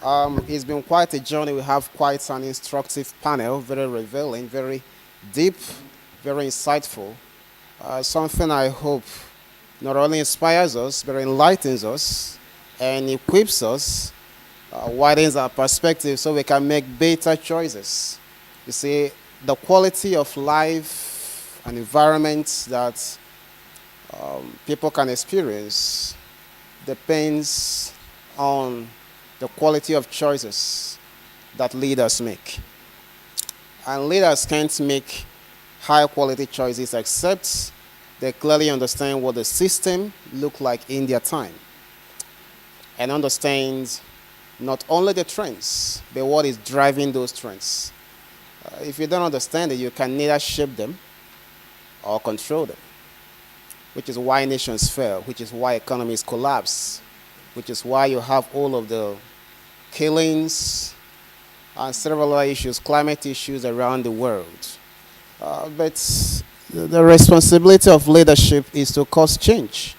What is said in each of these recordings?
It's been quite a journey. We have quite an instructive panel, very revealing, very deep, very insightful. Something I hope not only inspires us, but enlightens us and equips us, widens our perspective so we can make better choices. You see, the quality of life and environment that people can experience depends on the quality of choices that leaders make. And leaders can't make high quality choices except they clearly understand what the system looked like in their time and understand not only the trends, but what is driving those trends. If you don't understand it, you can neither shape them or control them, which is why nations fail, which is why economies collapse, which is why you have all of the killings and several other issues, climate issues around the world. But the responsibility of leadership is to cause change.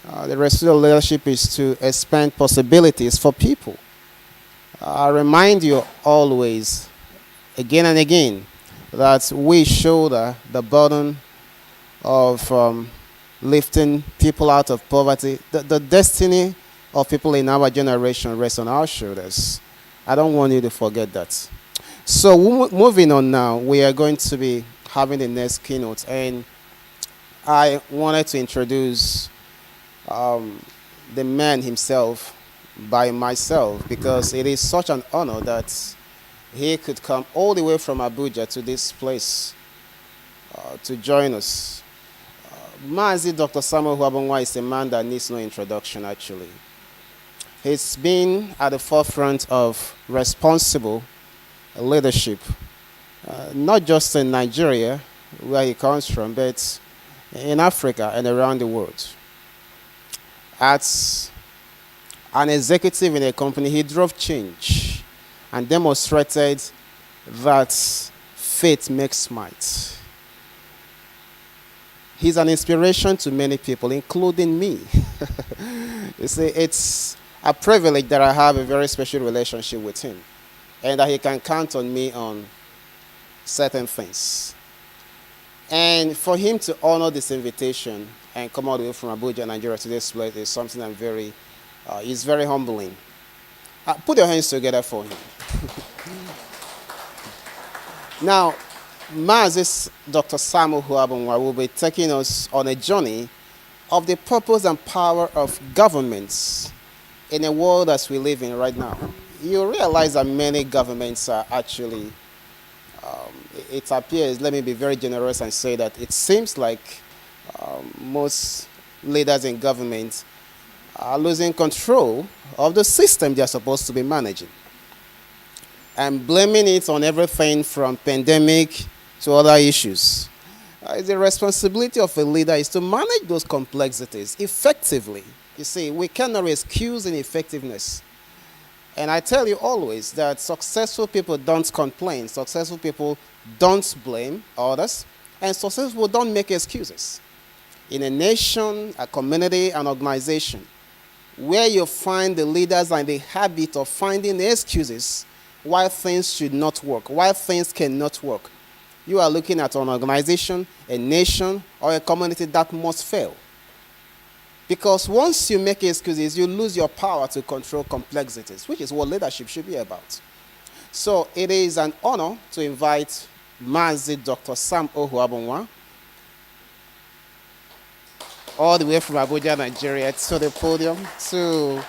The responsibility of leadership is to expand possibilities for people. I remind you always, again and again, that we shoulder the burden of lifting people out of poverty. The destiny of people in our generation rests on our shoulders. I don't want you to forget that. So moving on now, we are going to be having the next keynote, and I wanted to introduce the man himself by myself because it is such an honor that he could come all the way from Abuja to this place to join us. Mazi Dr. Samuel Huabonwa is a man that needs no introduction, actually. He's been at the forefront of responsible leadership, not just in Nigeria, where he comes from, but in Africa and around the world. As an executive in a company, he drove change and demonstrated that faith makes might. He's an inspiration to many people, including me. You see, it's a privilege that I have a very special relationship with him and that he can count on me on certain things. And for him to honor this invitation and come all the way from Abuja, Nigeria to this place is something is very humbling. Put your hands together for him. Now, Mazis Dr. Samuel Huabonwa will be taking us on a journey of the purpose and power of governments in a world as we live in right now. You realize that many governments are actually, it appears, let me be very generous and say that it seems like most leaders in government are losing control of the system they're supposed to be managing and blaming it on everything from pandemic to other issues. The responsibility of a leader is to manage those complexities effectively. You see, we cannot excuse ineffectiveness. And I tell you always that successful people don't complain, successful people don't blame others, and successful people don't make excuses. In a nation, a community, an organization, where you find the leaders are in the habit of finding excuses why things should not work, why things cannot work, you are looking at an organization, a nation, or a community that must fail. Because once you make excuses, you lose your power to control complexities, which is what leadership should be about. So it is an honor to invite Mazi Dr. Sam Ohuabonwa, all the way from Abuja, Nigeria, to the podium to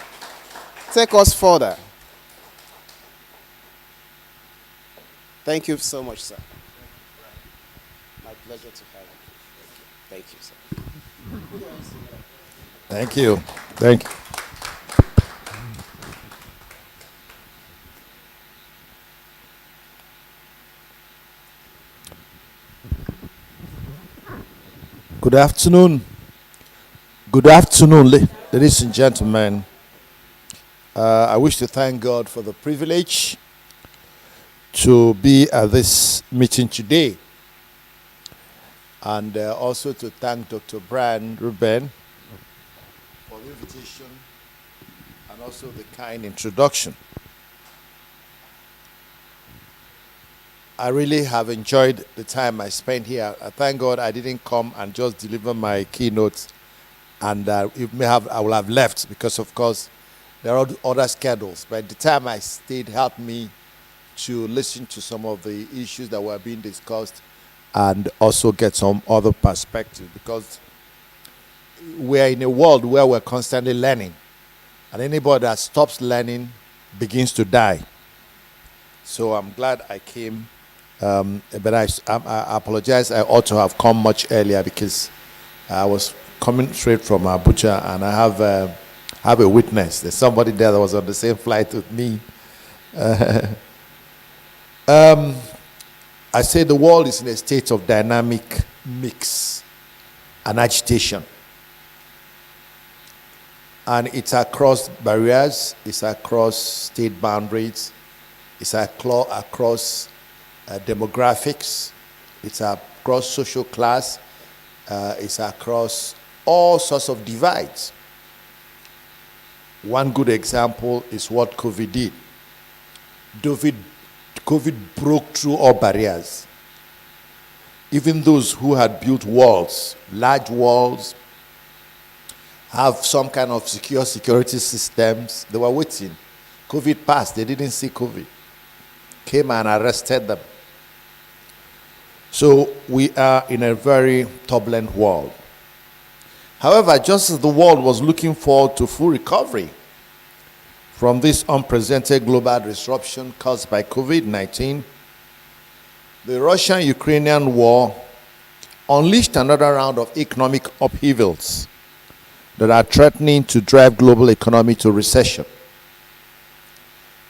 take us further. Thank you so much, sir. My pleasure to have you. Thank you, sir. Thank you. Thank you. Good afternoon. Good afternoon, ladies and gentlemen. I wish to thank God for the privilege to be at this meeting today, and also to thank Dr. Reuben for the invitation and also the kind introduction. I really have enjoyed the time I spent here. I thank God I didn't come and just deliver my keynotes, and I will have left because, of course, there are other schedules. But the time I stayed helped me to listen to some of the issues that were being discussed and also get some other perspective, because we're in a world where we're constantly learning, and anybody that stops learning begins to die. So I'm glad I came, but I apologize. I ought to have come much earlier because I was coming straight from Abuja, and I have a witness. There's somebody there that was on the same flight with me. I say the world is in a state of dynamic mix and agitation. And it's across barriers, it's across state boundaries, it's across demographics, it's across social class, it's across all sorts of divides. One good example is what COVID did. COVID broke through all barriers. Even those who had built walls, large walls, have some kind of security systems, they were waiting. COVID passed, they didn't see COVID. Came and arrested them. So we are in a very turbulent world. However, just as the world was looking forward to full recovery from this unprecedented global disruption caused by COVID-19, the Russian Ukrainian War unleashed another round of economic upheavals that are threatening to drive global economy to recession.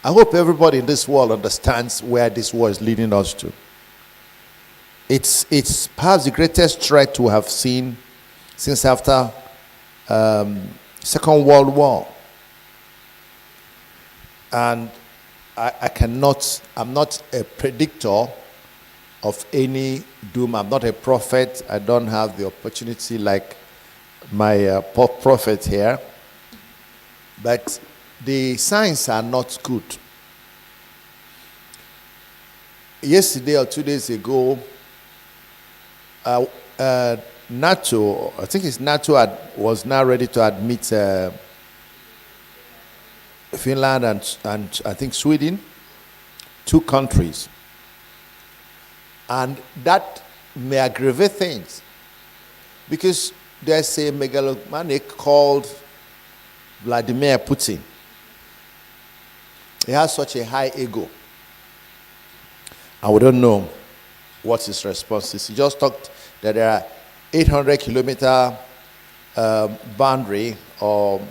I hope everybody in this world understands where this war is leading us to. It's perhaps the greatest threat we have seen since after Second World War. And I'm not a predictor of any doom. I'm not a prophet. I don't have the opportunity like my prophet here. But the signs are not good. Yesterday or 2 days ago, NATO, I think it's NATO, was now ready to admit Finland and I think Sweden, 2 countries. And that may aggravate things, because there's a megalomaniac called Vladimir Putin. He has such a high ego, and we don't know what his response is. He just talked that there are 800-kilometer boundary or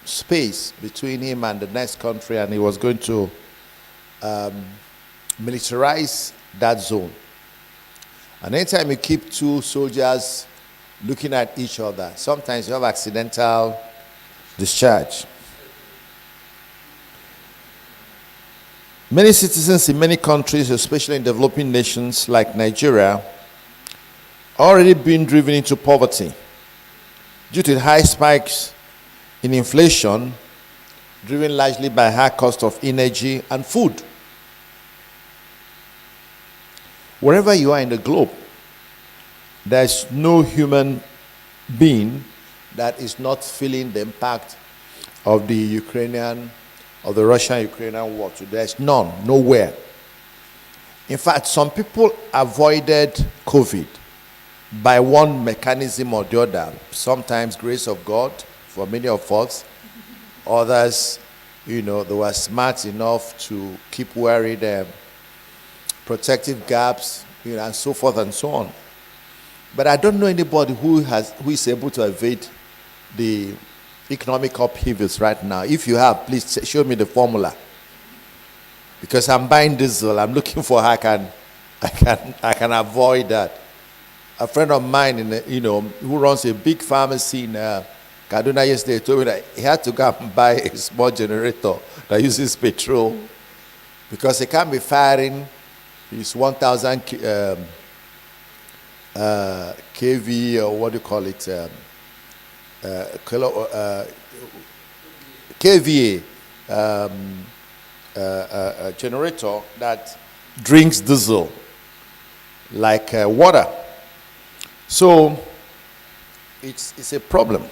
space between him and the next country, and he was going to militarize that zone. And anytime you keep 2 soldiers looking at each other, sometimes you have accidental discharge. Many citizens in many countries, especially in developing nations like Nigeria, are already being driven into poverty due to high spikes in inflation, driven largely by high cost of energy and food. Wherever you are in the globe, there is no human being that is not feeling the impact of the Russian-Ukrainian war. So there's none, nowhere. In fact, some people avoided COVID by one mechanism or the other. Sometimes grace of God for many of us. Others, they were smart enough to keep wearing protective gaps, and so forth and so on. But I don't know anybody who is able to evade the economic upheavals right now. If you have, please show me the formula, because I'm buying diesel. I'm looking for how I can avoid that. A friend of mine, who runs a big pharmacy in Kaduna yesterday, told me that he had to go and buy a small generator that uses petrol, because he can't be firing his 1,000 kV, or what do you call it, kVA generator that drinks diesel like water. So it's a problem.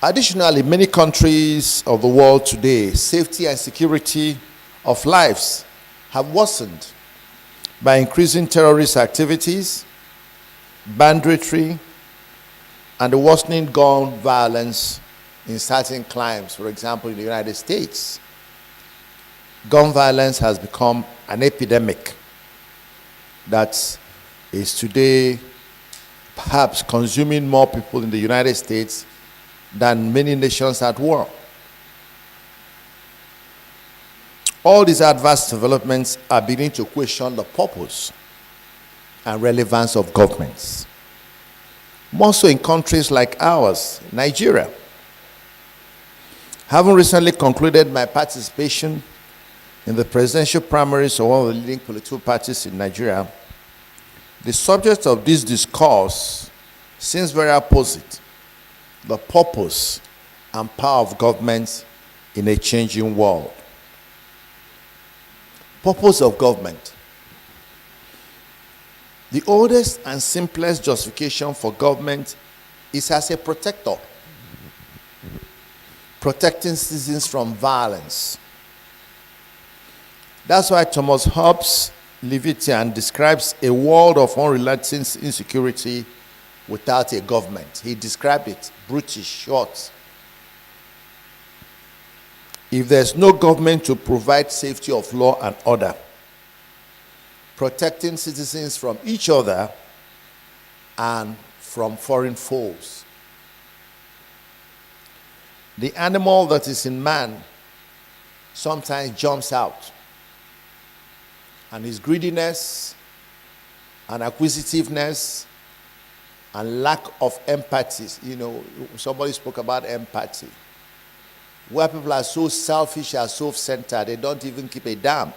Additionally, many countries of the world today, safety and security of lives have worsened by increasing terrorist activities, banditry, and the worsening gun violence in certain climes. For example, in the United States, gun violence has become an epidemic that is today perhaps consuming more people in the United States than many nations at war. All these adverse developments are beginning to question the purpose and relevance of governments. More so in countries like ours, Nigeria. Having recently concluded my participation in the presidential primaries of one of the leading political parties in Nigeria, the subject of this discourse seems very opposite: the purpose and power of government in a changing world. Purpose of government. The oldest and simplest justification for government is as a protector, protecting citizens from violence. That's why Thomas Hobbes Leviathan describes a world of unrelenting insecurity without a government. He described it brutish, short. If there's no government to provide safety of law and order, protecting citizens from each other and from foreign foes, the animal that is in man sometimes jumps out, and his greediness and acquisitiveness and lack of empathy. Somebody spoke about empathy, where people are so selfish and self-centered, they don't even keep a damn,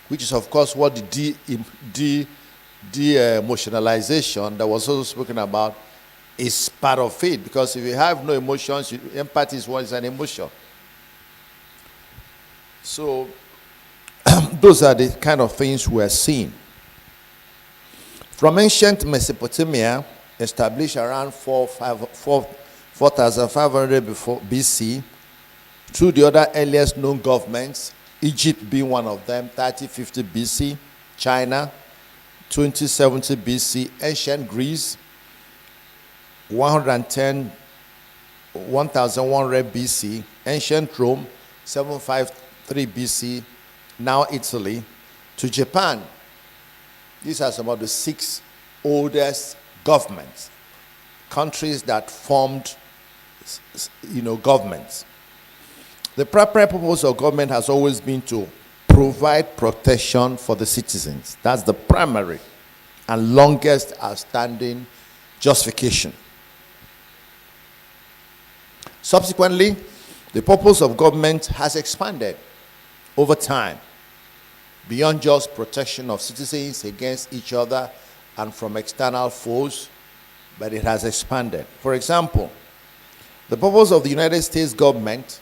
which is, of course, what the de-emotionalization that was also spoken about is part of it. Because if you have no emotions, empathy is what is an emotion. So those are the kind of things we are seeing. From ancient Mesopotamia, established around 4,500 before BC, through the other earliest known governments, Egypt being one of them, 3050 BC, China, 2070 BC, ancient Greece, 1100 BC, ancient Rome, 753 BC, now Italy, to Japan. These are some of the 6 oldest governments, countries that formed, governments. The primary purpose of government has always been to provide protection for the citizens. That's the primary and longest outstanding justification. Subsequently, the purpose of government has expanded over time beyond just protection of citizens against each other and from external foes, but it has expanded. For example, the purpose of the United States government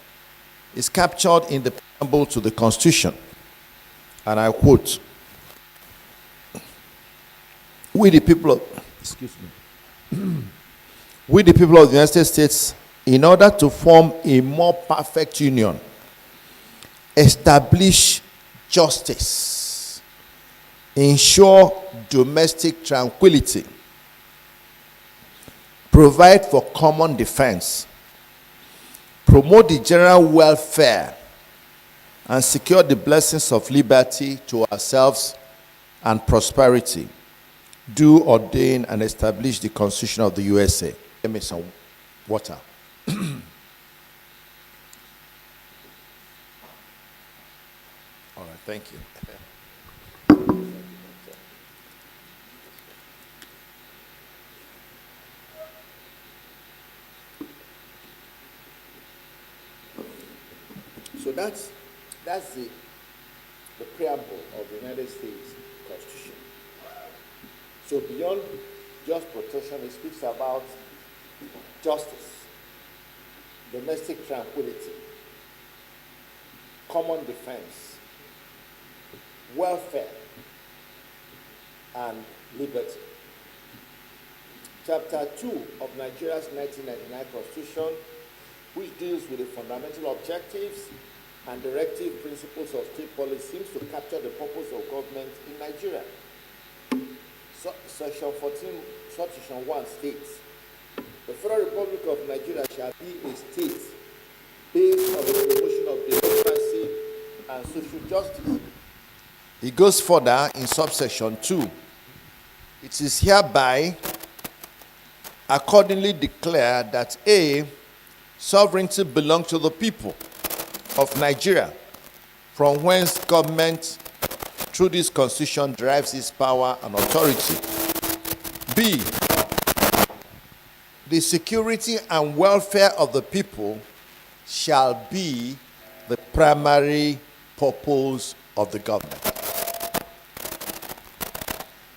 is captured in the preamble to the Constitution, and I quote, we the people of the United States, in order to form a more perfect union, establish justice, ensure domestic tranquility, provide for common defense, promote the general welfare, and secure the blessings of liberty to ourselves and prosperity, do ordain and establish the Constitution of the USA. Give me some water. All right, thank you. So that's the preamble of the United States Constitution. So beyond just protection, it speaks about justice, domestic tranquility, common defense, welfare, and liberty. Chapter 2 of Nigeria's 1999 Constitution, which deals with the fundamental objectives and directive principles of state policy, seems to capture the purpose of government in Nigeria. Section 14, subsection 1 states, the Federal Republic of Nigeria shall be a state based on the promotion of democracy and social justice. It goes further in subsection 2. It is hereby accordingly declared that A, sovereignty belongs to the people of Nigeria, from whence government through this constitution derives its power and authority. B, the security and welfare of the people shall be the primary purpose of the government.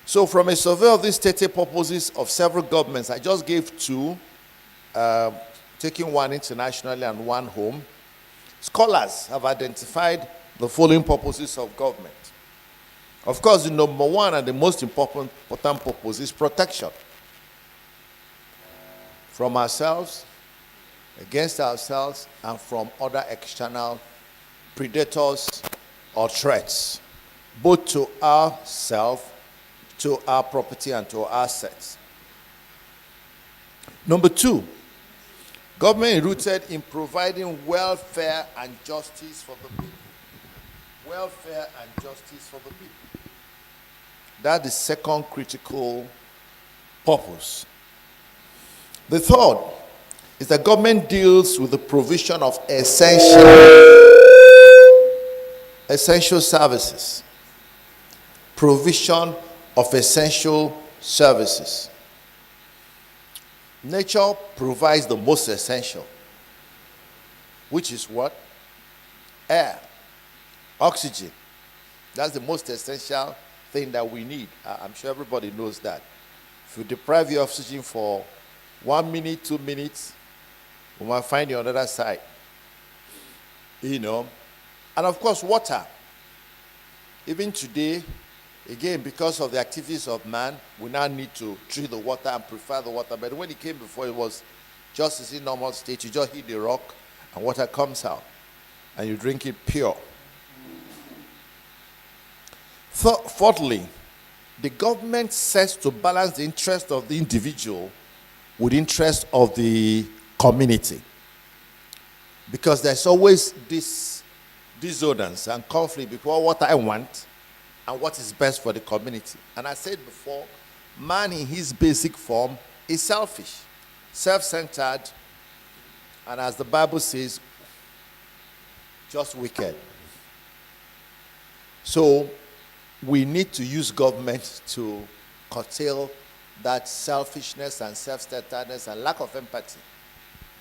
So from a survey of these stated purposes of several governments, I just gave two, taking one internationally and one home. Scholars have identified the following purposes of government. Of course, the number one and the most important purpose is protection from ourselves, against ourselves, and from other external predators or threats, both to ourselves, to our property, and to our assets. Number two, government is rooted in providing welfare and justice for the people. Welfare and justice for the people. That's the second critical purpose. The third is that government deals with the provision of essential services. Provision of essential services. Nature provides the most essential, which is what? Air, oxygen. That's the most essential thing that we need. I'm sure everybody knows that. If you deprive your oxygen for 1 minute, 2 minutes, we might find you on the other side. You know. And of course, water. Even today, again, because of the activities of man, we now need to treat the water and purify the water. But when it came before, it was just as in normal state. You just hit the rock and water comes out. And you drink it pure. Fourthly, the government sets to balance the interest of the individual with the interest of the community. Because there's always this dissonance and conflict between what I want and what is best for the community. And I said before, man in his basic form is selfish, self-centered, and as the Bible says, just wicked. So we need to use government to curtail that selfishness and self-centeredness and lack of empathy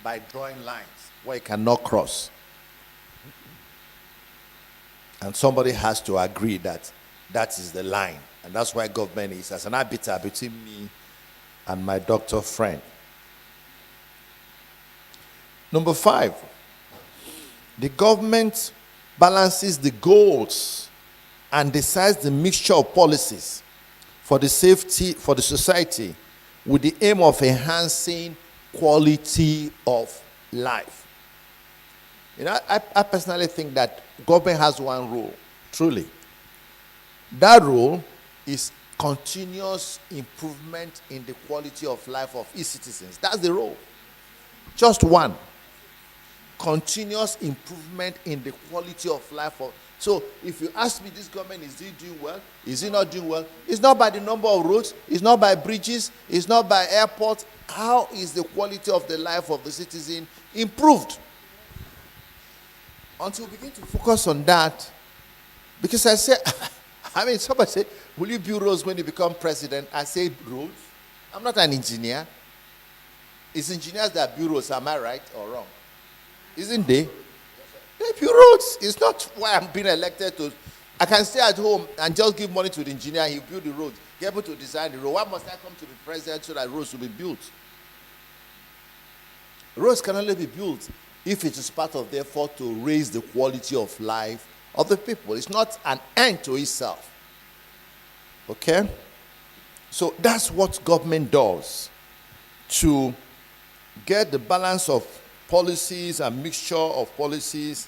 by drawing lines where it cannot cross. And somebody has to agree that that is the line. And that's why government is as an arbiter between me and my doctor friend. Number 5, the government balances the goals and decides the mixture of policies for the safety, for the society, with the aim of enhancing quality of life. You know, I personally think that government has one rule, truly. That rule is continuous improvement in the quality of life of its citizens. That's the rule. Just one. Continuous improvement in the quality of life of. So if you ask me, this government, is it doing well? Is it not doing well? It's not by the number of roads. It's not by bridges. It's not by airports. How is the quality of the life of the citizen improved? Until we begin to focus on that, because I say, somebody said, will you build roads when you become president? I say roads. I'm not an engineer. It's engineers that build roads. Am I right or wrong? Isn't they? They build roads. It's not why I'm being elected to. I can stay at home and just give money to the engineer. He'll build the road. Get able to design the road. Why must I come to the president so that roads will be built? Roads can only be built if it is part of the effort to raise the quality of life of the people. It's not an end to itself. Okay? So that's what government does to get the balance of policies and mixture of policies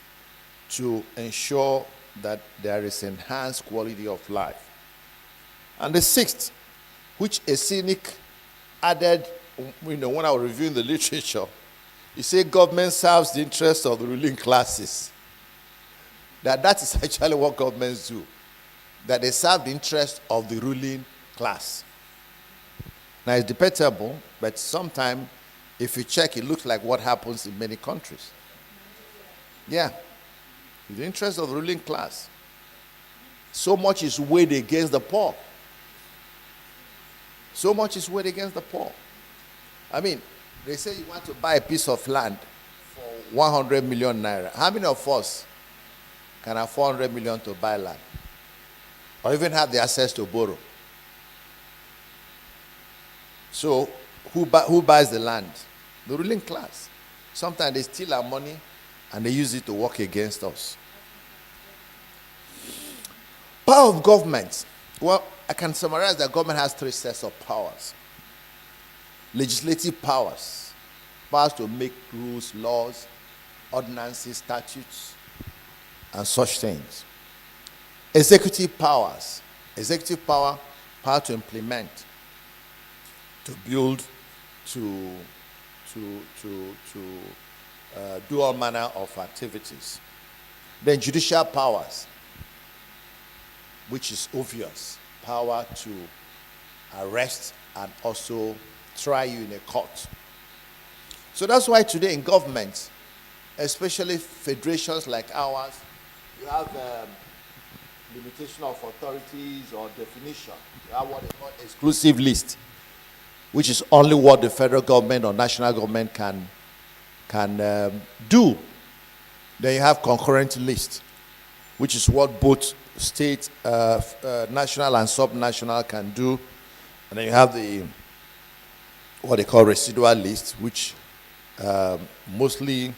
to ensure that there is enhanced quality of life. And the sixth, which a cynic added, when I was reviewing the literature, he said government serves the interests of the ruling classes. That is actually what governments do. That they serve the interest of the ruling class. Now it's debatable, but sometimes if you check, it looks like what happens in many countries. Yeah. The interest of the ruling class. So much is weighed against the poor. So much is weighed against the poor. I mean, they say you want to buy a piece of land for 100 million naira. How many of us can afford 100 million to buy land? Or even have the access to borrow? So, who buys the land? The ruling class. Sometimes they steal our money and they use it to work against us. Power of government. Well, I can summarize that government has three sets of powers. Legislative powers. Powers to make rules, laws, ordinances, statutes, and such things. Executive powers. Executive power, power to implement, to build, to do all manner of activities. Then judicial powers, which is obvious, power to arrest and also try you in a court. So that's why today in government, especially federations like ours, you have limitation of authorities or definition. You have what they call exclusive list, which is only what the federal government or national government can do. Then you have concurrent list, which is what both state, national and subnational can do. And then you have the what they call residual list, which mostly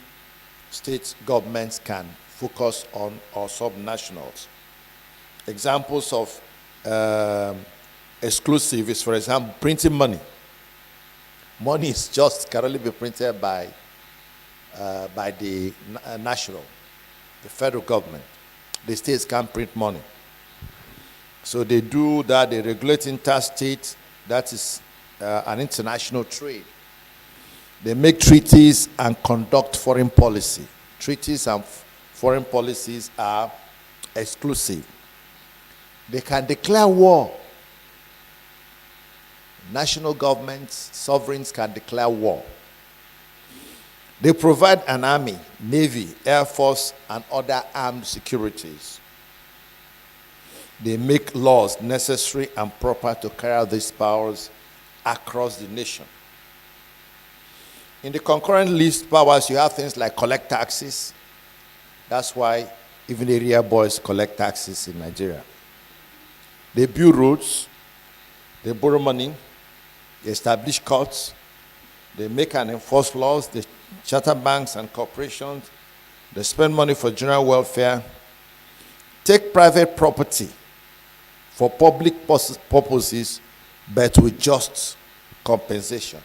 state governments can focus on, or subnationals. Examples of exclusive is, for example, printing money. Money is can only be printed by the national, the federal government. The states can't print money. So they do that, they regulate interstate, that is an international trade. They make treaties and conduct foreign policy. Treaties and foreign policies are exclusive. They can declare war. National governments, sovereigns can declare war. They provide an army, navy, air force, and other armed securities. They make laws necessary and proper to carry out these powers across the nation. In the concurrent list powers, you have things like collect taxes. That's why even area boys collect taxes in Nigeria. They build roads, they borrow money, they establish courts, they make and enforce laws, they charter banks and corporations, they spend money for general welfare, take private property for public purposes, but with just compensation.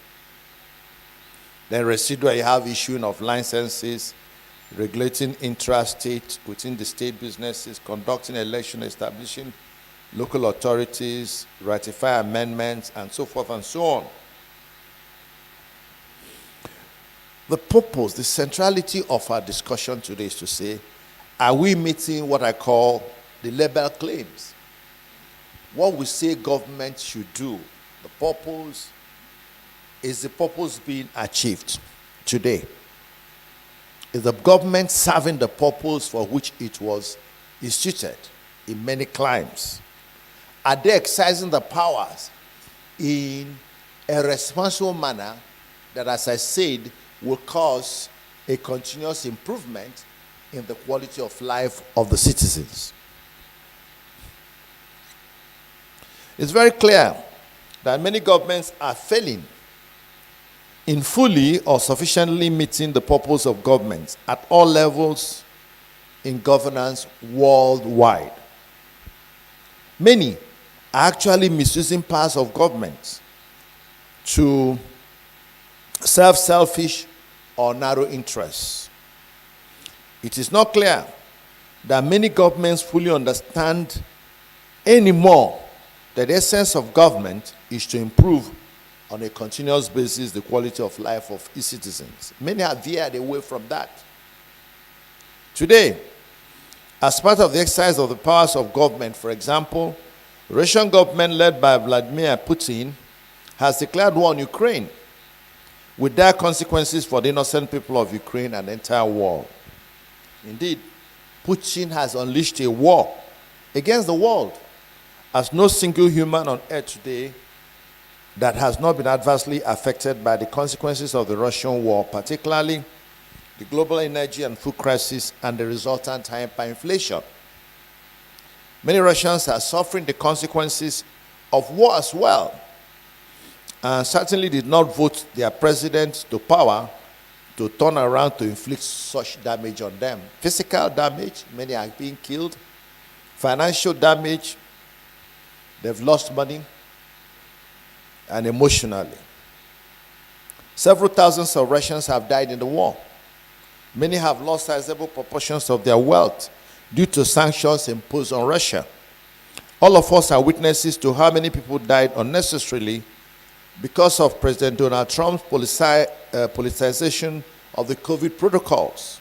Then residual, you have issuing of licenses, regulating intrastate within the state businesses, conducting election, establishing local authorities, ratify amendments, and so forth and so on. The purpose, the centrality of our discussion today is to say, are we meeting what I call the label claims? What we say government should do, the purpose, is the purpose being achieved today? Is the government serving the purpose for which it was instituted in many climes? Are they exercising the powers in a responsible manner that, as I said, will cause a continuous improvement in the quality of life of the citizens? It's very clear that many governments are failing in fully or sufficiently meeting the purpose of government at all levels in governance worldwide. Many are actually misusing powers of government to serve selfish or narrow interests. It is not clear that many governments fully understand anymore that the essence of government is to improve on a continuous basis the quality of life of its citizens. Many have veered away from that. Today, as part of the exercise of the powers of government, for example, the Russian government led by Vladimir Putin has declared war on Ukraine, with dire consequences for the innocent people of Ukraine and the entire world. Indeed, Putin has unleashed a war against the world, as no single human on earth today that has not been adversely affected by the consequences of the Russian war, particularly the global energy and food crisis and the resultant hyperinflation. Many Russians are suffering the consequences of war as well, and certainly did not vote their president to power to turn around to inflict such damage on them. Physical damage, many are being killed. Financial damage, they've lost money. And emotionally. Several thousands of Russians have died in the war. Many have lost sizable proportions of their wealth due to sanctions imposed on Russia. All of us are witnesses to how many people died unnecessarily because of President Donald Trump's politicization of the COVID protocols,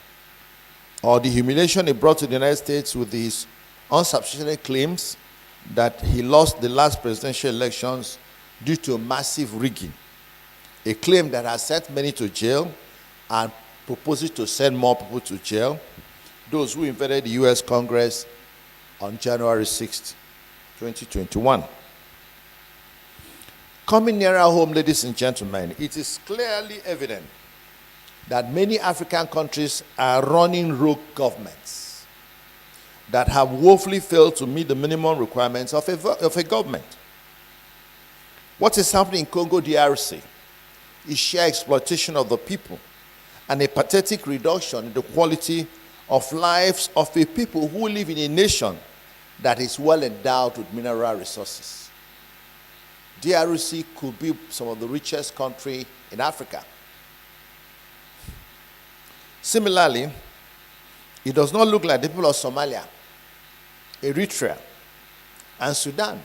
or the humiliation he brought to the United States with his unsubstantiated claims that he lost the last presidential elections due to massive rigging, a claim that has sent many to jail and proposes to send more people to jail, those who invaded the U.S. Congress on January 6, 2021. Coming nearer home, ladies and gentlemen, it is clearly evident that many African countries are running rogue governments that have woefully failed to meet the minimum requirements of a government. What is happening in Congo DRC is sheer exploitation of the people and a pathetic reduction in the quality of lives of a people who live in a nation that is well endowed with mineral resources. DRC could be some of the richest country in Africa. Similarly, it does not look like the people of Somalia, Eritrea, and Sudan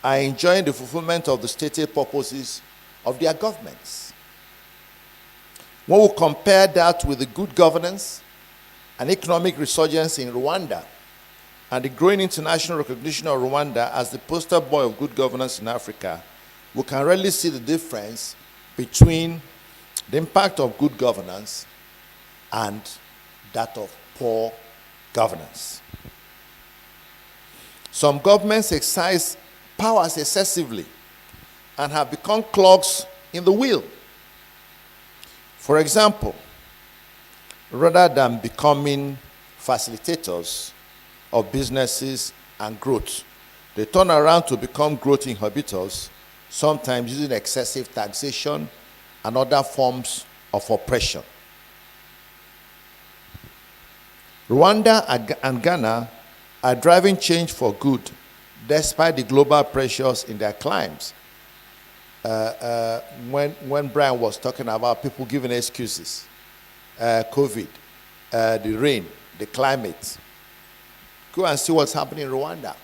are enjoying the fulfillment of the stated purposes of their governments. When we compare that with the good governance and economic resurgence in Rwanda and the growing international recognition of Rwanda as the poster boy of good governance in Africa, we can really see the difference between the impact of good governance and that of poor governance. Some governments exercise powers excessively and have become clogs in the wheel. For example, rather than becoming facilitators of businesses and growth, they turn around to become growth inhibitors, sometimes using excessive taxation and other forms of oppression. Rwanda and Ghana are driving change for good despite the global pressures in their climes. When Brian was talking about people giving excuses, COVID, the rain, the climate, go and see what's happening in Rwanda.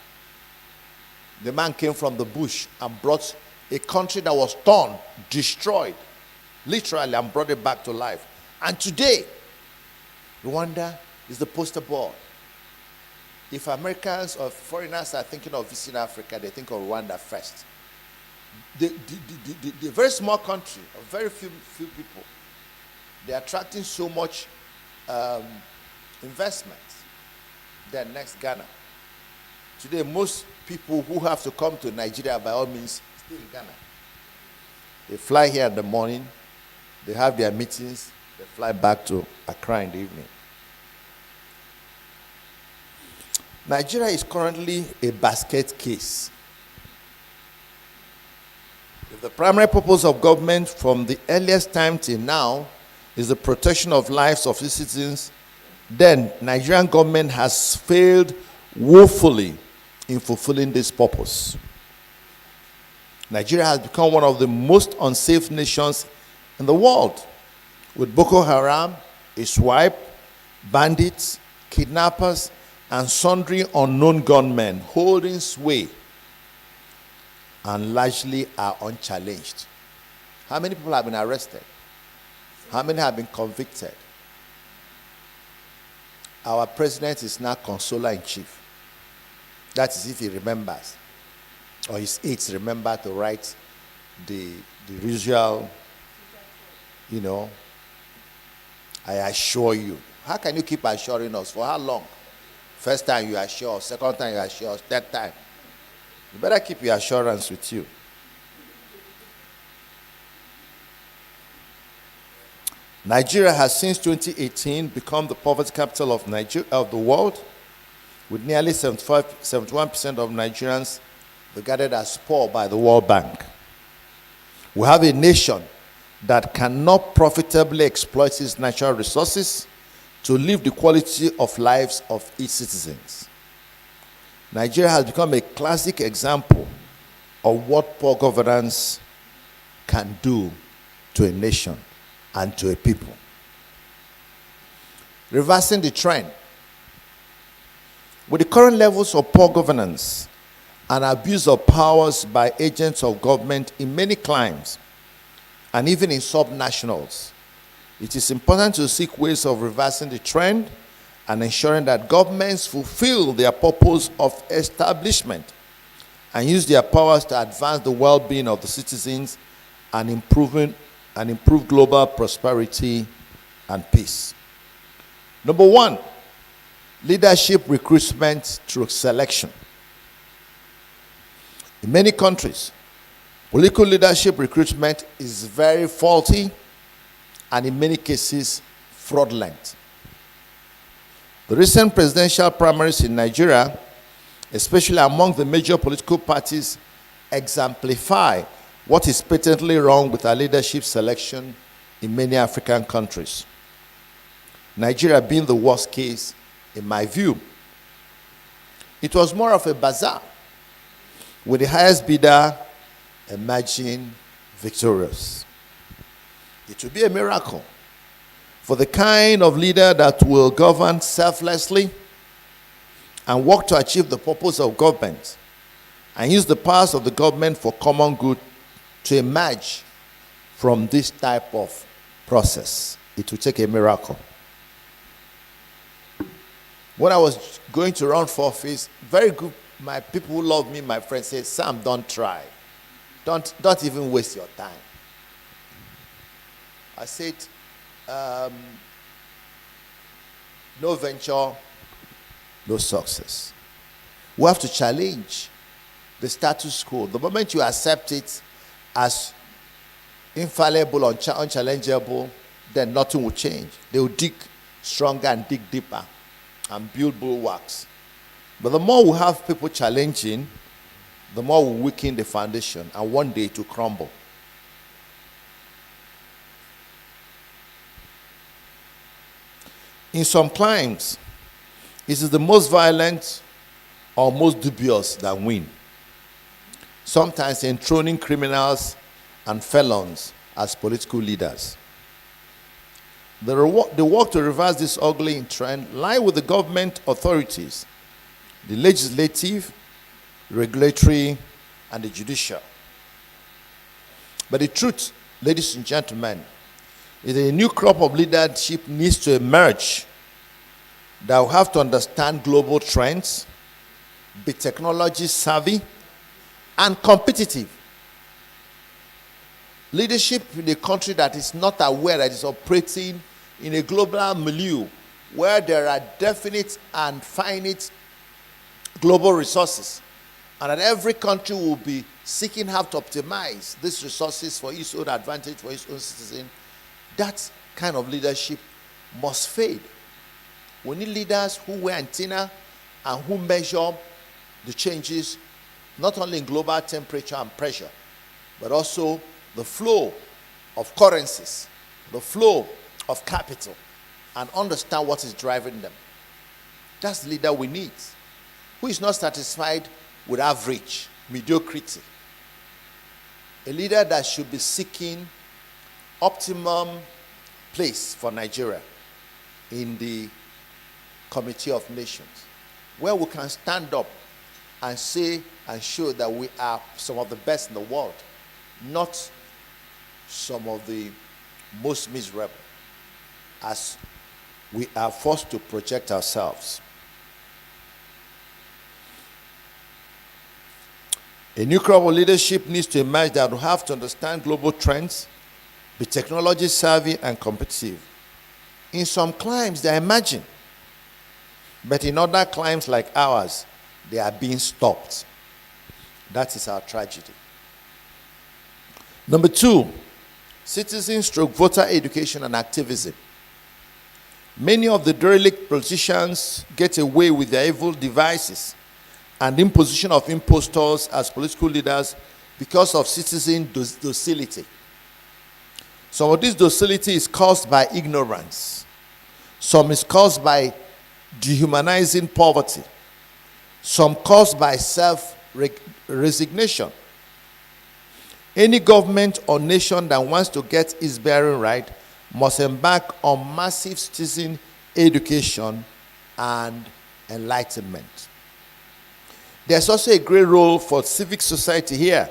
The man came from the bush and brought a country that was torn, destroyed, literally, and brought it back to life. And today, Rwanda is the poster boy. If Americans or foreigners are thinking of visiting Africa, they think of Rwanda first. The very small country of very few people, they're attracting so much investment. They're next Ghana. Today, most people who have to come to Nigeria, by all means, stay in Ghana. They fly here in the morning, they have their meetings, they fly back to Accra in the evening. Nigeria is currently a basket case. The If the primary purpose of government from the earliest time till now is the protection of lives of its citizens, then Nigerian government has failed woefully in fulfilling this purpose. Nigeria has become one of the most unsafe nations in the world, with Boko Haram, ISWAP, bandits, kidnappers, and sundry unknown gunmen holding sway and largely are unchallenged. How many people have been arrested? How many have been convicted? Our president is now consoler in chief. That is if he remembers, or his aides remember to write the usual, I assure you. How can you keep assuring us? For how long? First time you assure us, second time you assure us, third time. You better keep your assurance with you. Nigeria has since 2018 become the poverty capital of the world, with nearly 71% of Nigerians regarded as poor by the World Bank. We have a nation that cannot profitably exploit its natural resources to lift the quality of lives of its citizens. Nigeria has become a classic example of what poor governance can do to a nation and to a people. Reversing the trend. With the current levels of poor governance and abuse of powers by agents of government in many climes, and even in subnationals, it is important to seek ways of reversing the trend and ensuring that governments fulfill their purpose of establishment and use their powers to advance the well-being of the citizens and improve global prosperity and peace. Number one, leadership recruitment through selection. In many countries, political leadership recruitment is very faulty and in many cases fraudulent. The recent presidential primaries in Nigeria, especially among the major political parties, exemplify what is patently wrong with our leadership selection in many African countries. Nigeria being the worst case, in my view. It was more of a bazaar, with the highest bidder emerging victorious. It will be a miracle for the kind of leader that will govern selflessly and work to achieve the purpose of government and use the powers of the government for common good to emerge from this type of process. It will take a miracle. When I was going to run for office, very good, my people who love me, my friends, say, Sam, don't try. Don't even waste your time. I said, no venture, no success. We have to challenge the status quo. The moment you accept it as infallible, unchallengeable, then nothing will change. They will dig stronger and dig deeper and build bulwarks. But the more we have people challenging, the more we weaken the foundation, and one day it will crumble. In some climes, it is the most violent or most dubious that win, sometimes enthroning criminals and felons as political leaders. The work to reverse this ugly trend lie with the government authorities, the legislative, regulatory, and the judicial. But the truth, ladies and gentlemen, is that a new crop of leadership needs to emerge that will have to understand global trends, be technology savvy, and competitive. Leadership in a country that is not aware that it's operating in a global milieu where there are definite and finite global resources, and that every country will be seeking how to optimize these resources for its own advantage, for its own citizen, that kind of leadership must fade. We need leaders who wear antenna and who measure the changes not only in global temperature and pressure, but also the flow of currencies, the flow of capital, and understand what is driving them. That's the leader we need, who is not satisfied with average, mediocrity. A leader that should be seeking optimum place for Nigeria in the Committee of Nations, where we can stand up and say and show that we are some of the best in the world, not some of the most miserable, as we are forced to project ourselves. A new crop of leadership needs to emerge that will have to understand global trends, be technology savvy and competitive. In some climes, they are emerging, but in other climes like ours, they are being stopped. That is our tragedy. Number 2, citizen/voter education and activism. Many of the derelict politicians get away with their evil devices and imposition of impostors as political leaders because of citizen docility. Some of this docility is caused by ignorance. Some is caused by dehumanizing poverty. Some caused by self-resignation. Any government or nation that wants to get its bearing right must embark on massive citizen education and enlightenment. There's also a great role for civic society here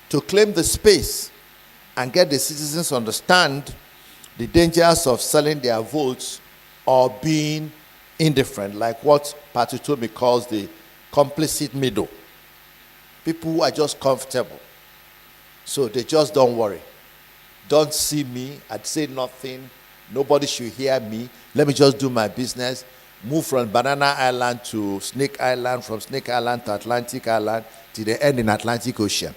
to claim the space and get the citizens to understand the dangers of selling their votes or being indifferent, like what Patutomi calls the complicit middle. People who are just comfortable, so they just don't worry. Don't see me, I'd say nothing, nobody should hear me, let me just do my business, move from Banana Island to Snake Island, from Snake Island to Atlantic Island, till they end in Atlantic Ocean.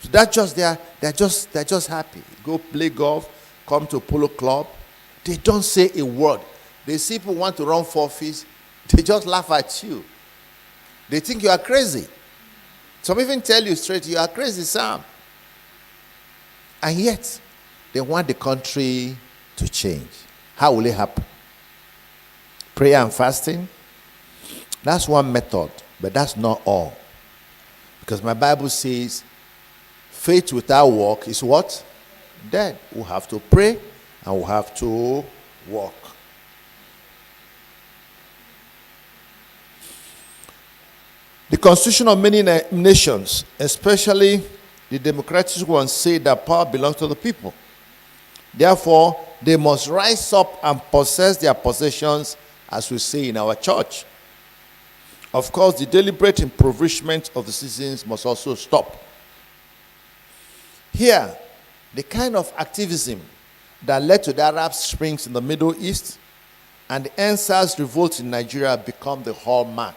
So that's just they're just happy. Go play golf, come to Polo Club. They don't say a word. They see people want to run for office, they just laugh at you. They think you are crazy. Some even tell you straight, you are crazy, Sam. And yet, they want the country to change. How will it happen? Prayer and fasting? That's one method, but that's not all. Because my Bible says, faith without work is what? Dead. We have to pray and we have to walk. The constitution of many nations, especially the democratic ones, say that power belongs to the people. Therefore, they must rise up and possess their possessions, as we say in our church. Of course, the deliberate impoverishment of the citizens must also stop. Here, the kind of activism that led to the Arab Springs in the Middle East and the NSAS revolt in Nigeria become the hallmark.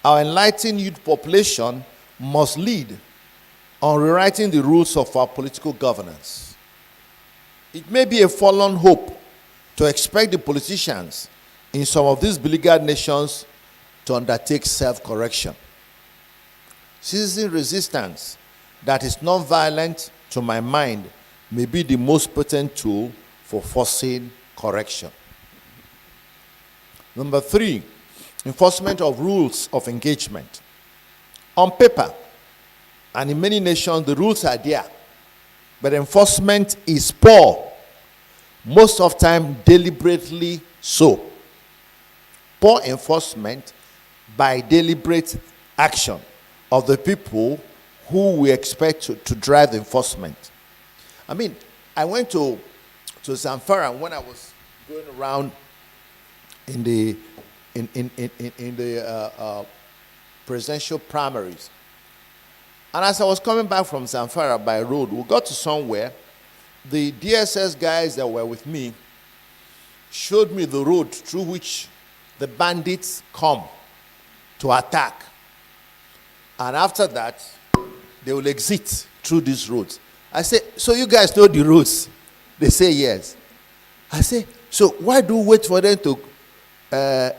Our enlightened youth population must lead on rewriting the rules of our political governance. It may be a forlorn hope to expect the politicians in some of these beleaguered nations to undertake self-correction. Citizen resistance that is non-violent, to my mind, may be the most potent tool for forcing correction. Number 3, enforcement of rules of engagement. On paper, and in many nations, the rules are there, but enforcement is poor. Most of the time, deliberately so. Poor enforcement by deliberate action of the people who we expect to drive the enforcement. I mean, I went to Zamfara when I was going around in the presidential primaries. And as I was coming back from Zamfara by road, we got to somewhere. The DSS guys that were with me showed me the road through which the bandits come to attack. And after that, they will exit through these roads. I say, so you guys know the roads? They say yes. I say, so why do you wait for them to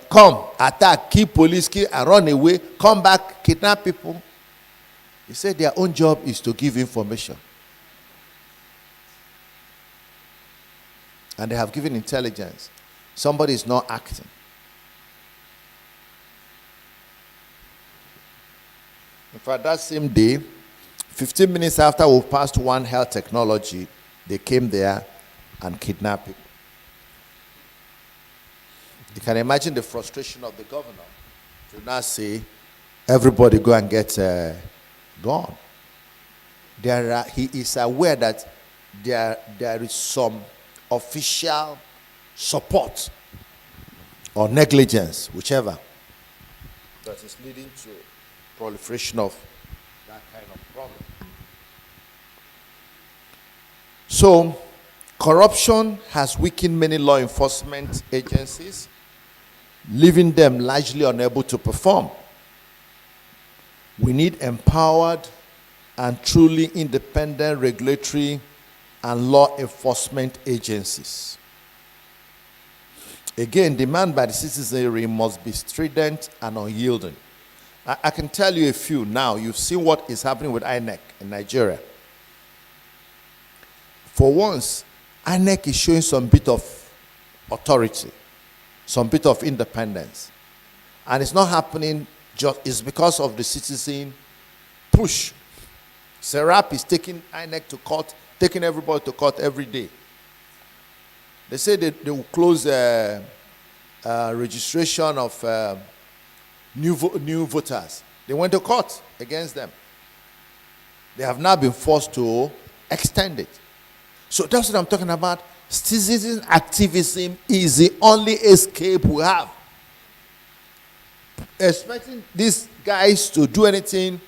come, attack, kill police, kill, and run away, come back, kidnap people? He said their own job is to give information. And they have given intelligence. Somebody is not acting. In fact, that same day, 15 minutes after we passed One Health Technology, they came there and kidnapped people. You can imagine the frustration of the governor to now say, everybody go and get gone. He is aware that there is some official support or negligence, whichever, that is leading to proliferation of that kind of problem. So, corruption has weakened many law enforcement agencies, leaving them largely unable to perform. We need empowered and truly independent regulatory and law enforcement agencies. Again, demand by the citizenry must be strident and unyielding. I can tell you a few now. You've seen what is happening with INEC in Nigeria. For once, INEC is showing some bit of authority, some bit of independence. And it's not happening it's because of the citizen push. Serap is taking INEC to court, taking everybody to court every day. They say they will close registration of new voters. They went to court against them. They have now been forced to extend it. So that's what I'm talking about. Citizen activism is the only escape we have. Expecting these guys to do anything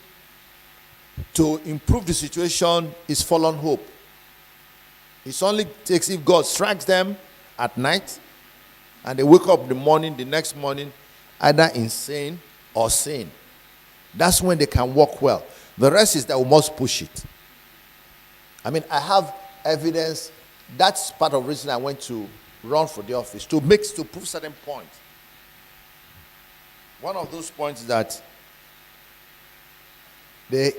to improve the situation is fallen hope. It only takes if God strikes them at night and they wake up the next morning, either insane or sane. That's when they can work well. The rest is that we must push it. I mean, I have evidence. That's part of the reason I went to run for the office, to prove certain points. One of those points is that the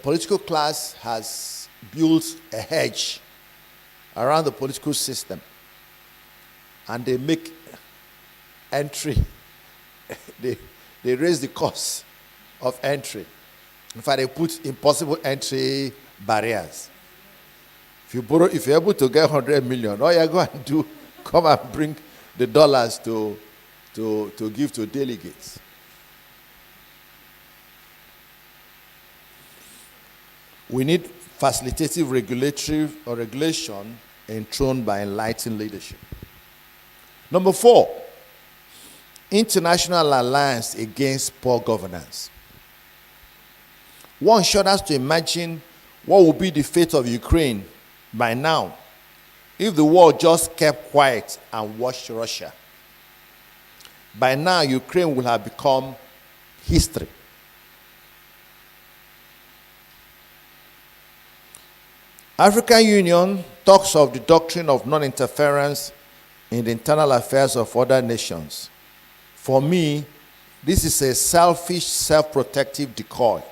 political class has built a hedge around the political system, and they make entry. they raise the cost of entry. In fact, they put impossible entry barriers. If you're able to get 100 million, all you're going to do, come and bring the dollars to give to delegates. We need facilitative regulatory or regulation enthroned by enlightened leadership. Number 4, international alliance against poor governance. One shudders to imagine what will be the fate of Ukraine by now if the world just kept quiet and watched Russia. By now, Ukraine will have become history. African Union talks of the doctrine of non-interference in the internal affairs of other nations. For me, this is a selfish, self-protective decoy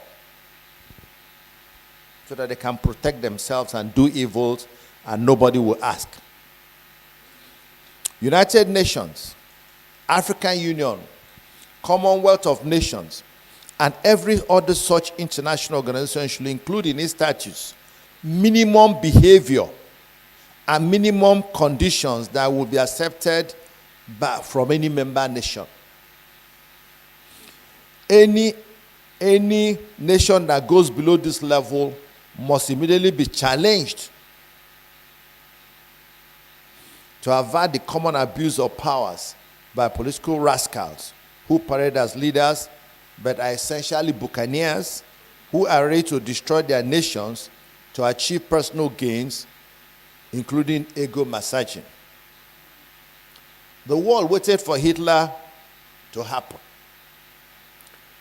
so that they can protect themselves and do evils and nobody will ask. United Nations, African Union, Commonwealth of Nations, and every other such international organization should include in its statutes minimum behavior and minimum conditions that will be accepted from any member nation. Any nation that goes below this level must immediately be challenged to avoid the common abuse of powers by political rascals who parade as leaders but are essentially buccaneers who are ready to destroy their nations to achieve personal gains, including ego massaging. The world waited for Hitler to happen.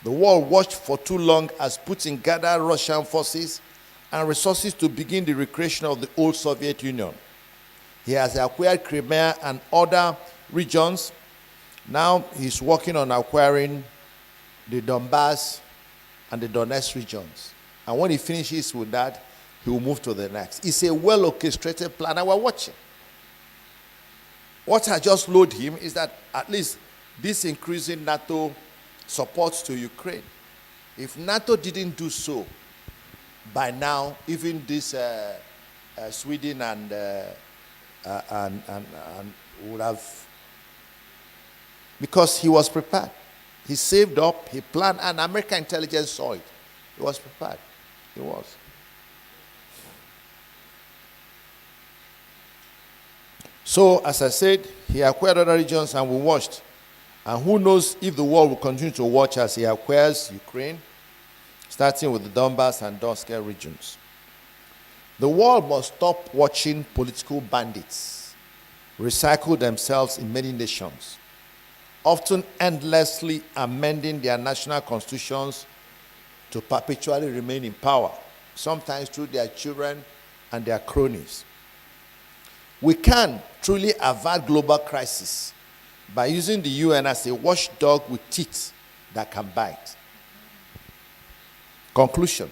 The world watched for too long as Putin gathered Russian forces and resources to begin the recreation of the old Soviet Union. He has acquired Crimea and other regions. Now he's working on acquiring the Donbass and the Donetsk regions. And when he finishes with that, he will move to the next. It's a well-orchestrated plan, and we're watching. What I just load him is that at least this increasing NATO support to Ukraine. If NATO didn't do so, by now, even this Sweden and would have, because he was prepared. He saved up, he planned, and American intelligence saw it. He was prepared. He was. So, as I said, he acquired other regions and we watched. And who knows if the world will continue to watch as he acquires Ukraine, starting with the Donbass and Donetsk regions. The world must stop watching political bandits recycle themselves in many nations, often endlessly amending their national constitutions to perpetually remain in power, sometimes through their children and their cronies. We can truly avert global crisis by using the UN as a watchdog with teeth that can bite. Conclusion.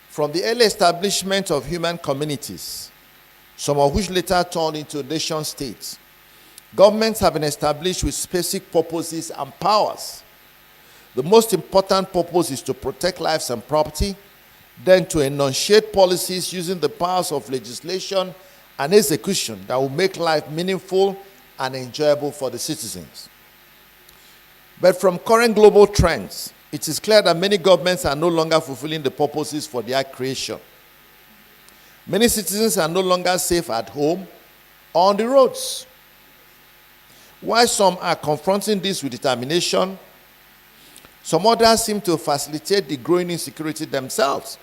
From the early establishment of human communities, some of which later turned into nation states, governments have been established with specific purposes and powers. The most important purpose is to protect lives and property, then to enunciate policies using the powers of legislation and execution that will make life meaningful and enjoyable for the citizens. But from current global trends, it is clear that many governments are no longer fulfilling the purposes for their creation. Many citizens are no longer safe at home or on the roads. While some are confronting this with determination, some others seem to facilitate the growing insecurity themselves.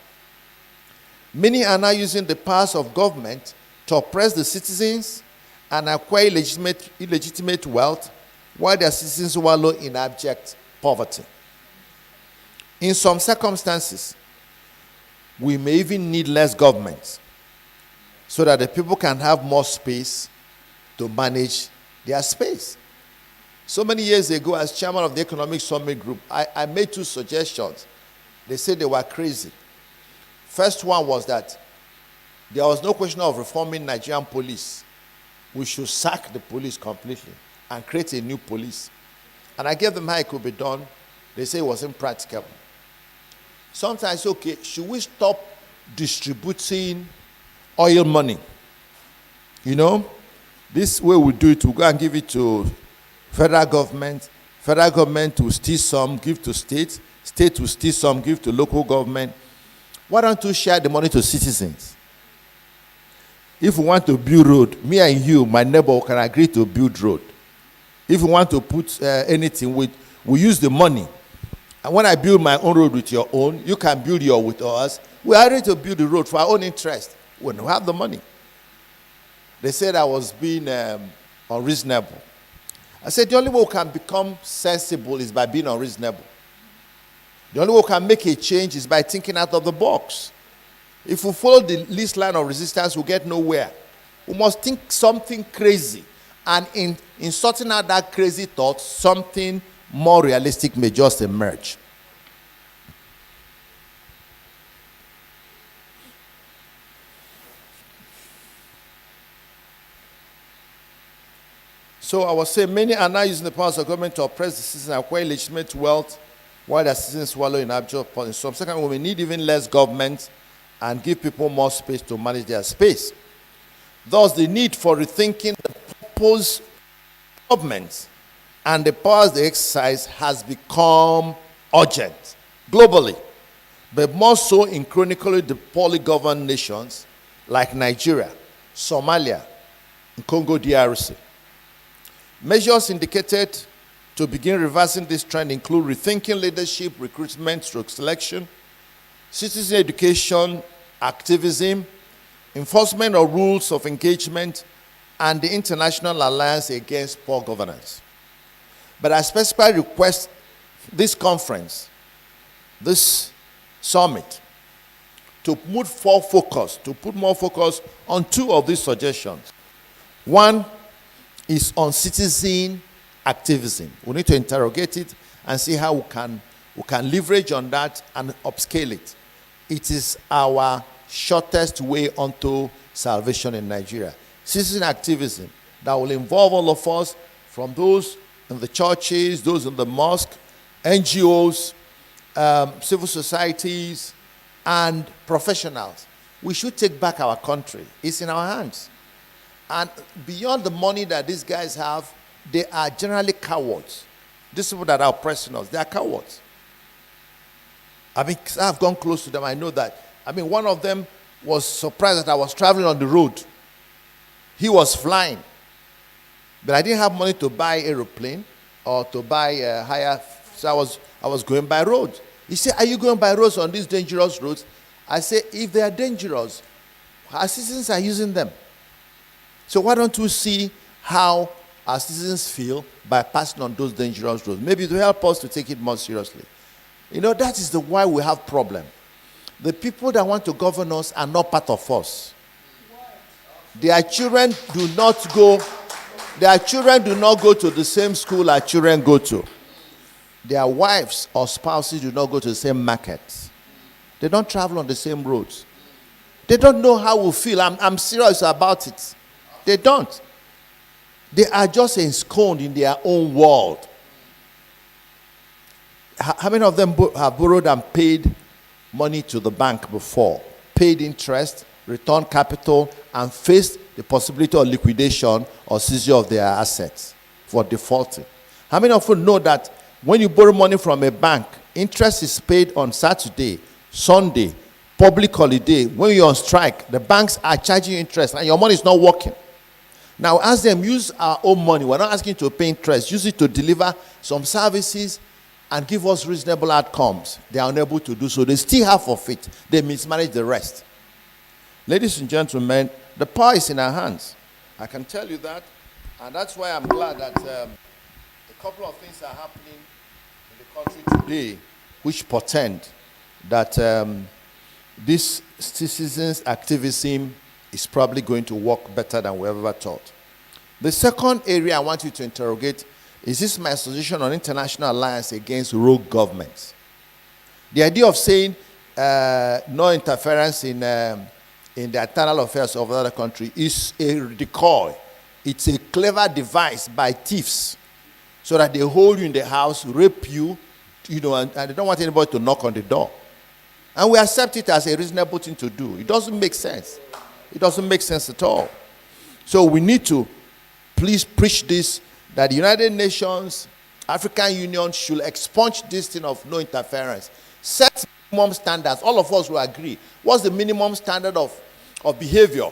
Many are now using the powers of government to oppress the citizens and acquire illegitimate wealth while their citizens wallow in abject poverty. In some circumstances, we may even need less government so that the people can have more space to manage their space. So many years ago, as chairman of the Economic Summit Group, I made two suggestions. They said they were crazy. First one was that there was no question of reforming Nigerian police. We should sack the police completely and create a new police. And I gave them how it could be done. They say it was impracticable. Sometimes, okay, should we stop distributing oil money? You know, this way we do it, we go and give it to federal government will steal some, give to state will steal some, give to local government. Why don't you share the money to citizens? If we want to build road, me and you, my neighbor, can agree to build road. If we want to put anything, we use the money. And when I build my own road with your own, you can build your with us. We are ready to build the road for our own interest when we have the money. They said I was being unreasonable. I said the only way we can become sensible is by being unreasonable. The only way we can make a change is by thinking out of the box. If we follow the least line of resistance, we'll get nowhere. We must think something crazy. And in sorting out that crazy thought, something more realistic may just emerge. So I was saying many are now using the powers of government to oppress the citizens and acquire legitimate wealth while their citizens swallow in abject poverty. So second, we may need even less government and give people more space to manage their space. Thus, the need for rethinking the purpose of government and the powers they exercise has become urgent globally, but more so in chronically poorly governed nations like Nigeria, Somalia, and Congo DRC. Measures indicated to begin reversing this trend include rethinking leadership, recruitment, selection, citizen education, activism, enforcement of rules of engagement, and the International Alliance Against Poor Governance. But I specifically request this conference, this summit, to put more focus on two of these suggestions. One is on citizen activism. We need to interrogate it and see how we can we can leverage on that and upscale it. It is our shortest way onto salvation in Nigeria. Citizen activism that will involve all of us, from those in the churches, those in the mosque, NGOs, civil societies, and professionals. We should take back our country. It's in our hands. And beyond the money that these guys have, they are generally cowards. These people that are oppressing us, they are cowards. I mean, I've gone close to them. I know that. I mean, one of them was surprised that I was traveling on the road. He was flying. But I didn't have money to buy aeroplane or to buy higher. So I was going by road. He said, are you going by roads on these dangerous roads? I said, if they are dangerous, our citizens are using them. So why don't we see how our citizens feel by passing on those dangerous roads? Maybe it will help us to take it more seriously. You know, that is the why we have problem. The people that want to govern us are not part of us. Their children do not go to the same school our children go to. Their wives or spouses do not go to the same markets. They don't travel on the same roads. They don't know how we feel. I'm serious about it. They don't. They are just ensconced in their own world. How many of them have borrowed and paid money to the bank before? Paid interest, returned capital, and faced the possibility of liquidation or seizure of their assets for defaulting? How many of you know that when you borrow money from a bank, interest is paid on Saturday, Sunday, public holiday? When you're on strike, the banks are charging you interest and your money is not working. Now, ask them, use our own money. We're not asking you to pay interest. Use it to deliver some services and give us reasonable outcomes. They are unable to do so. They steal half of it. They mismanage the rest. Ladies and gentlemen, the power is in our hands. I can tell you that. And that's why I'm glad that a couple of things are happening in the country today which portend that this citizens' activism is probably going to work better than we ever thought. The second area I want you to interrogate is this my suggestion on international alliance against rogue governments. The idea of saying no interference in the internal affairs of another country is a decoy. It's a clever device by thieves so that they hold you in the house, rape you, and they don't want anybody to knock on the door. And we accept it as a reasonable thing to do. It doesn't make sense. It doesn't make sense at all. So we need to please preach this, that the United Nations, African Union should expunge this thing of no interference. Set minimum standards. All of us will agree. What's the minimum standard of behavior?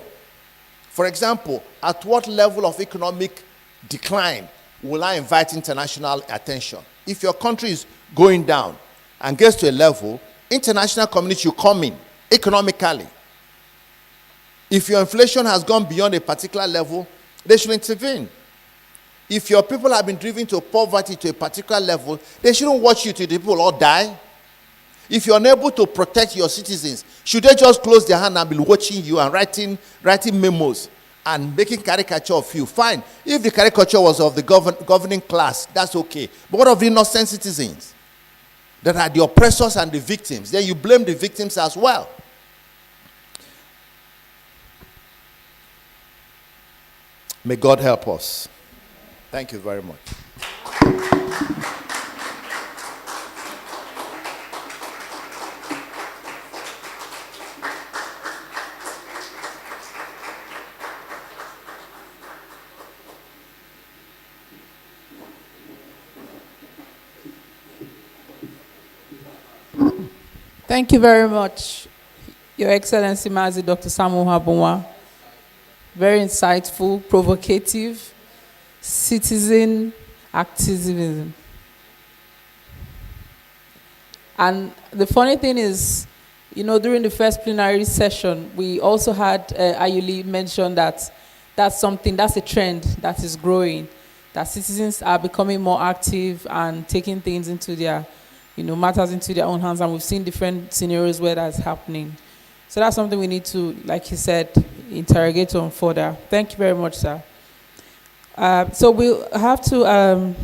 For example, at what level of economic decline will I invite international attention? If your country is going down and gets to a level, international community should come in economically. If your inflation has gone beyond a particular level, they should intervene. If your people have been driven to poverty to a particular level, they shouldn't watch you till the people all die. If you're unable to protect your citizens, should they just close their hand and be watching you and writing memos and making caricature of you? Fine. If the caricature was of the governing class, that's okay. But what of the innocent citizens that are the oppressors and the victims? Then you blame the victims as well. May God help us. Thank you very much. Thank you very much, Your Excellency Mazi Dr. Samuel Habunwa. Very insightful, provocative, citizen activism. And the funny thing is, during the first plenary session, we also had Ayuli mention that that's a trend that is growing, that citizens are becoming more active and taking things into their, matters into their own hands, and we've seen different scenarios where that's happening. So that's something we need to, like he said, interrogate on further. Thank you very much, sir. So we'll have to